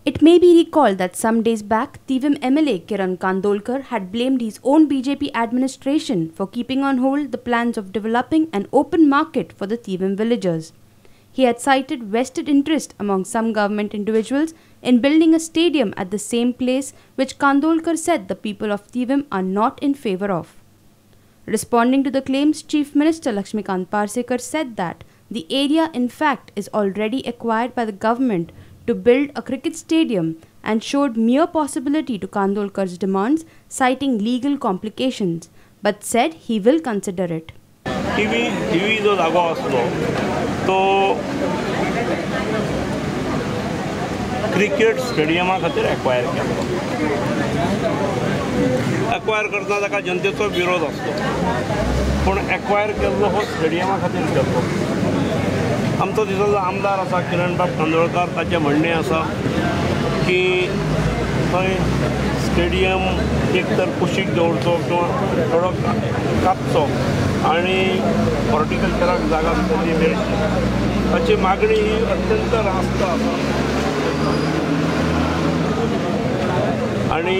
It may be recalled that some days back, TVIM MLA Kiran Kandolkar had blamed his own BJP administration for keeping on hold the plans of developing an open market for the TVIM villagers. He had cited vested interest among some government individuals in building a stadium at the same place, which Kandolkar said the people of TVIM are not in favor of. Responding to the claims, Chief Minister Lakshmikant Parsekar said that the area in fact is already acquired by the government to build a cricket stadium and showed mere possibility to Kandolkar's demands, citing legal complications, but said he will consider it. TV जो जागो असलो तो cricket स्टेडियमा खातीर acquire केलो. Acquire करतना ताका जनतेचो विरोध आसलो, पूण एक्वायर केल्लो हो स्टेडियमा खातीर केल्लो. आमचो दिसो आमदार आसा किरणबाब कांदोळकर, ताचें म्हणणें आसा की थंय स्टेडियम एक तर कुशीक दवरचो किंवा थोडो कापचो आनी हॉर्टिकल्चराक जागा भितरली मेळची हाची मागणी ही अत्यंत रास्त आसा. आनी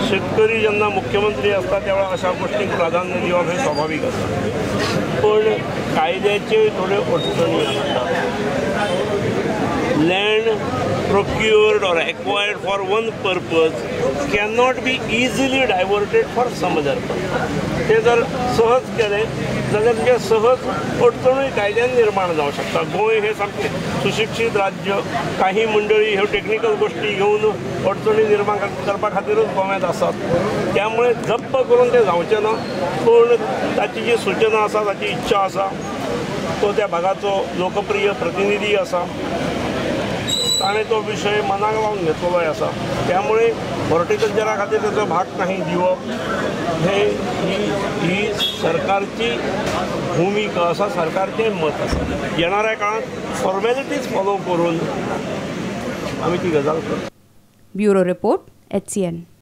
शेतकरी जेन्ना मुख्यमंत्री आसता त्या वेळार अशा गोष्टींक प्राधान्य दिवप हें स्वाभावीक आसा, पूण कायद्याच्यो थोड्यो अडचणी आसतात. Land procured or acquired for one purpose cannot be easily diverted for some other purpose. ते जर सहज केले जाल्यार म्हणजे सहज अडचणूय कायद्यान निर्माण जावंक शकता. गोंय हे सामकें सुशिक्षीत राज्य, काही मंडळी ह्यो टेक्निकल गोष्टी घेवन अडचणी निर्माण करपा खातीरच गोंयांत आसात. त्यामुळे जप्प करून ते जावचें ना, पूण ताची जी सूचना आसा, ताची इच्छा आसा, तो त्या भागाचो लोकप्रिय प्रतिनिधी आसा, ताणें तो विशय मनाक लावन घेतलोय आसा. त्यामुळे हॉर्टिकल्चरा खातीर ताचो भाग नाही दिवप ही सरकारची भूमिका आसा, सरकारचें मत आसा. येणाऱ्या काळात फॉर्मेलिटीज फॉलो करून आमी ती गजाल करता. Bureau report HCN.